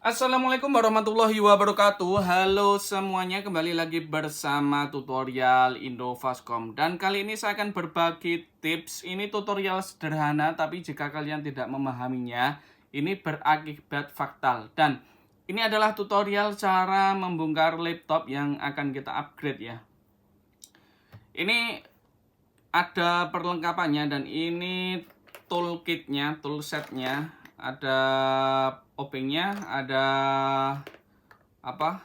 Assalamualaikum warahmatullahi wabarakatuh. Halo semuanya, kembali lagi bersama tutorial Indofascom. Dan kali ini saya akan berbagi tips. Ini tutorial sederhana, tapi jika kalian tidak memahaminya, ini berakibat fatal. Dan ini adalah tutorial cara membongkar laptop yang akan kita upgrade ya. Ini ada perlengkapannya dan ini toolkitnya, toolsetnya. Ada obengnya, ada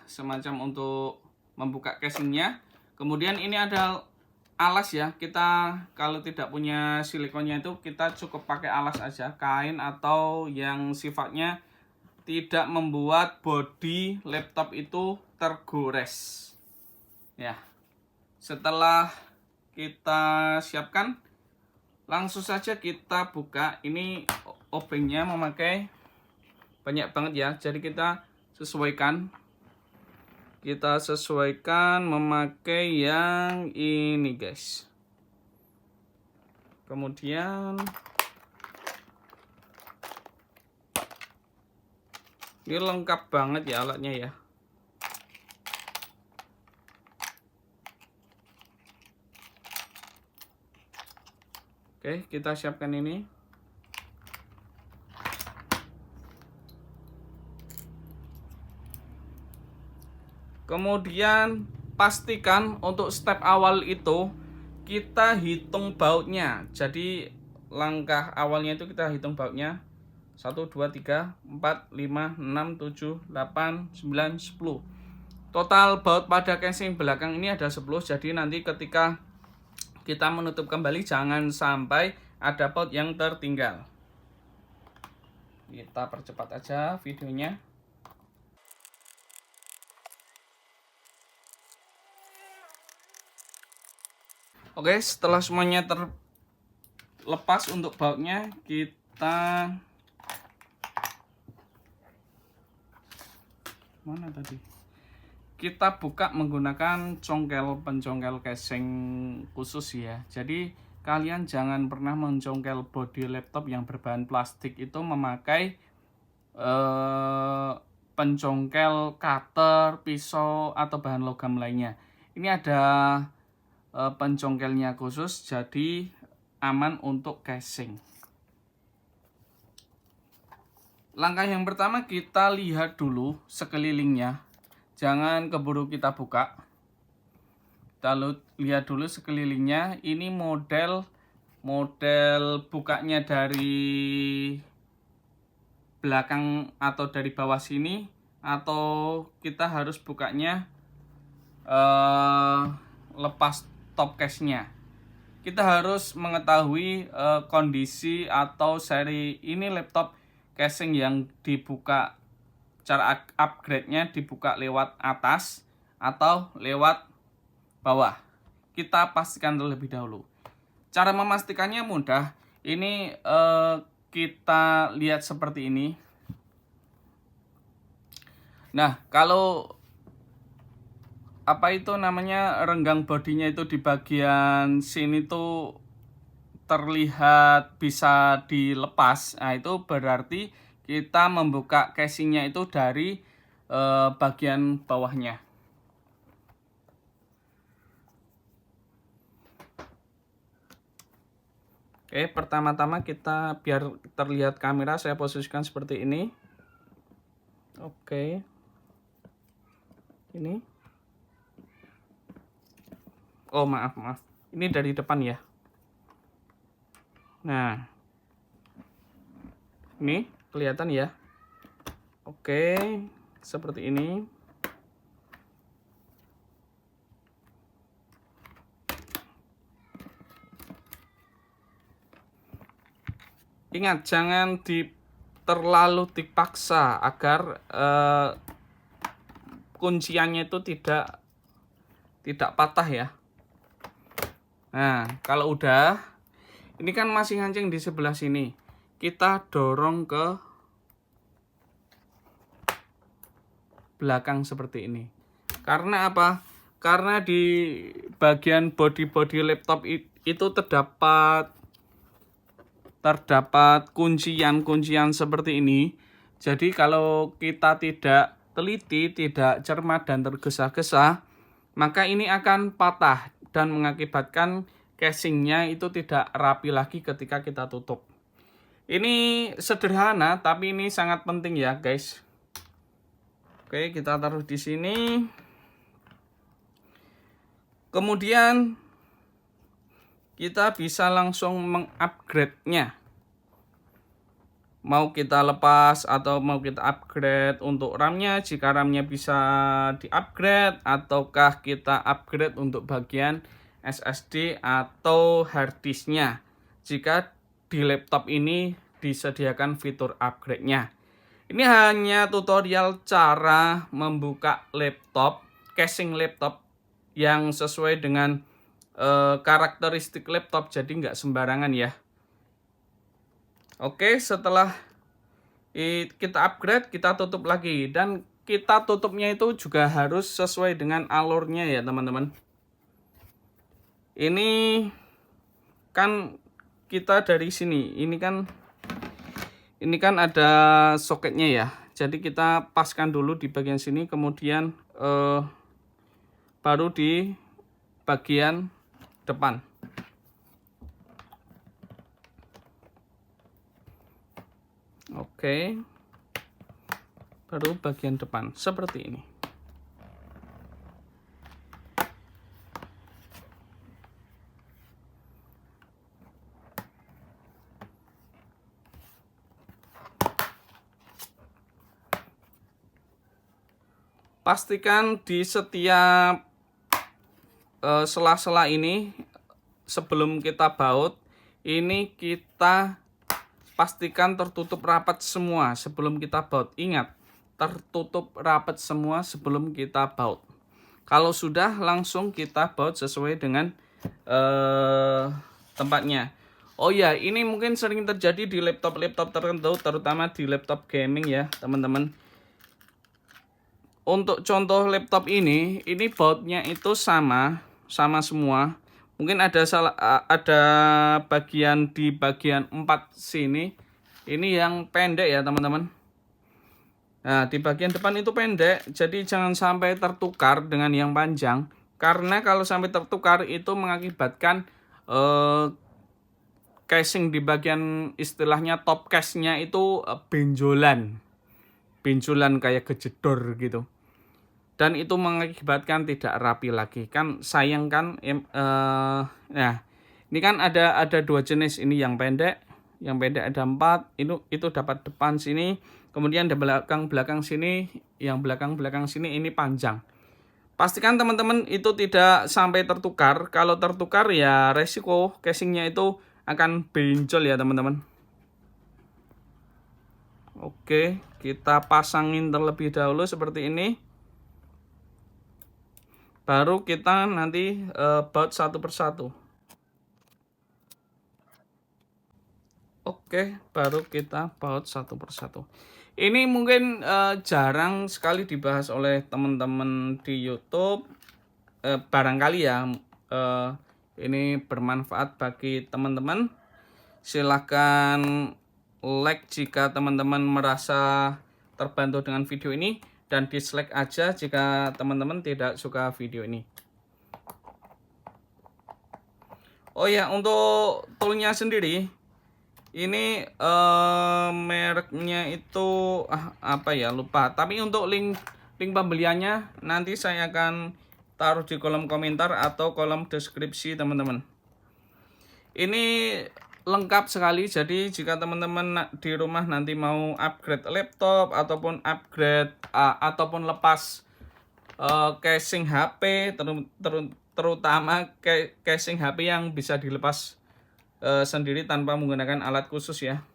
semacam untuk membuka casingnya. Kemudian ini ada alas ya. Kita kalau tidak punya silikonnya itu kita cukup pakai alas aja, kain atau yang sifatnya tidak membuat bodi laptop itu tergores. Ya. Setelah kita siapkan, langsung saja kita buka. Ini obengnya memakai banyak banget ya, jadi kita sesuaikan memakai yang ini guys. Kemudian ini lengkap banget ya alatnya ya. Oke, kita siapkan ini. Kemudian pastikan untuk step awal itu kita hitung bautnya. Jadi langkah awalnya itu kita hitung bautnya 1, 2, 3, 4, 5, 6, 7, 8, 9, 10. Total baut pada casing belakang ini ada 10. Jadi nanti ketika kita menutup kembali jangan sampai ada baut yang tertinggal. Kita percepat aja videonya. Oke, setelah semuanya terlepas untuk bautnya, kita kita buka menggunakan pencongkel casing khusus ya. Jadi kalian jangan pernah mencongkel bodi laptop yang berbahan plastik itu memakai pencongkel cutter, pisau atau bahan logam lainnya. Ini ada pencongkelnya khusus, jadi aman untuk casing. Langkah yang pertama, kita lihat dulu sekelilingnya, jangan keburu kita buka. Kita lihat dulu sekelilingnya. Ini model bukanya dari belakang atau dari bawah sini, atau kita harus bukanya lepas top case-nya. Kita harus mengetahui kondisi atau seri ini laptop casing yang dibuka, cara upgrade-nya dibuka lewat atas atau lewat bawah. Kita pastikan terlebih dahulu. Cara memastikannya mudah. Ini kita lihat seperti ini. Nah, kalau renggang bodinya itu di bagian sini tuh terlihat bisa dilepas. Nah, itu berarti kita membuka casingnya itu dari bagian bawahnya. Oke, pertama-tama kita biar terlihat kamera, saya posisikan seperti ini. Oke. Ini. Oh, maaf. Ini dari depan ya. Nah. Ini kelihatan ya. Oke, seperti ini. Ingat, jangan terlalu dipaksa agar kunciannya itu tidak patah ya. Nah, kalau udah, ini kan masih ngancing di sebelah sini. Kita dorong ke belakang seperti ini. Karena apa? Karena di bagian bodi laptop itu terdapat kuncian seperti ini. Jadi kalau kita tidak teliti, tidak cermat dan tergesa-gesa, maka ini akan patah dan mengakibatkan casingnya itu tidak rapi lagi ketika kita tutup. Ini sederhana tapi ini sangat penting ya guys. Oke, kita taruh di sini. Kemudian kita bisa langsung mengupgrade-nya. Mau kita lepas atau mau kita upgrade untuk RAM-nya, jika RAM-nya bisa di-upgrade, ataukah kita upgrade untuk bagian SSD atau hard disk-nya jika di laptop ini disediakan fitur upgrade-nya. Ini hanya tutorial cara membuka laptop, casing laptop yang sesuai dengan karakteristik laptop, jadi nggak sembarangan ya. Oke, setelah kita upgrade, kita tutup lagi, dan kita tutupnya itu juga harus sesuai dengan alurnya ya teman-teman. Ini kan kita dari sini, ini kan ada soketnya ya. Jadi kita paskan dulu di bagian sini, kemudian baru di bagian depan. Oke. Baru bagian depan seperti ini. Pastikan di setiap sela-sela ini sebelum kita baut, ini kita pastikan tertutup rapat semua sebelum kita baut. Ingat, tertutup rapat semua sebelum kita baut. Kalau sudah, langsung kita baut sesuai dengan tempatnya. Oh ya, ini mungkin sering terjadi di laptop-laptop tertentu, terutama di laptop gaming ya teman-teman. Untuk contoh laptop ini bautnya itu sama semua. Mungkin ada bagian di bagian 4 sini. Ini yang pendek ya teman-teman. Nah, di bagian depan itu pendek, jadi jangan sampai tertukar dengan yang panjang. Karena kalau sampai tertukar itu mengakibatkan casing di bagian istilahnya top case-nya itu benjolan kayak kejedor gitu, dan itu mengakibatkan tidak rapi lagi. Kan sayang kan. Nah, ini kan ada 2 jenis. Ini yang pendek ada 4. Itu dapat depan sini, kemudian di belakang sini, yang belakang sini ini panjang. Pastikan teman-teman itu tidak sampai tertukar. Kalau tertukar ya resiko casingnya itu akan benjol ya teman-teman. Oke, kita pasangin terlebih dahulu seperti ini. Baru kita nanti baut satu persatu. Oke, baru kita baut satu persatu. Ini mungkin jarang sekali dibahas oleh teman-teman di YouTube. Barangkali ya ini bermanfaat bagi teman-teman. Silahkan like jika teman-teman merasa terbantu dengan video ini, dan dislike aja jika teman-teman tidak suka video ini. Oh ya, untuk toolnya sendiri ini mereknya itu apa ya, lupa. Tapi untuk link pembeliannya nanti saya akan taruh di kolom komentar atau kolom deskripsi teman-teman. Ini lengkap sekali, jadi jika teman-teman di rumah nanti mau upgrade laptop ataupun upgrade ataupun lepas casing HP, terutama casing HP yang bisa dilepas sendiri tanpa menggunakan alat khusus ya.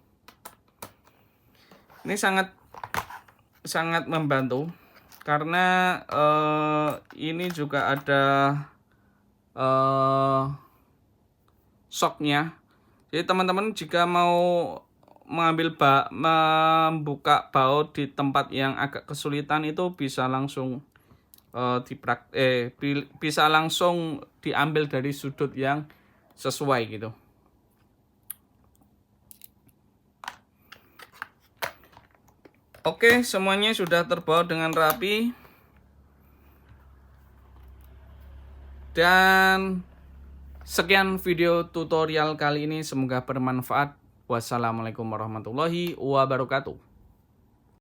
Ini sangat membantu karena ini juga ada shocknya. Jadi teman-teman jika mau membuka baut di tempat yang agak kesulitan, itu bisa langsung bisa langsung diambil dari sudut yang sesuai gitu. Oke, semuanya sudah terbaut dengan rapi. Dan sekian video tutorial kali ini, semoga bermanfaat. Wassalamualaikum warahmatullahi wabarakatuh.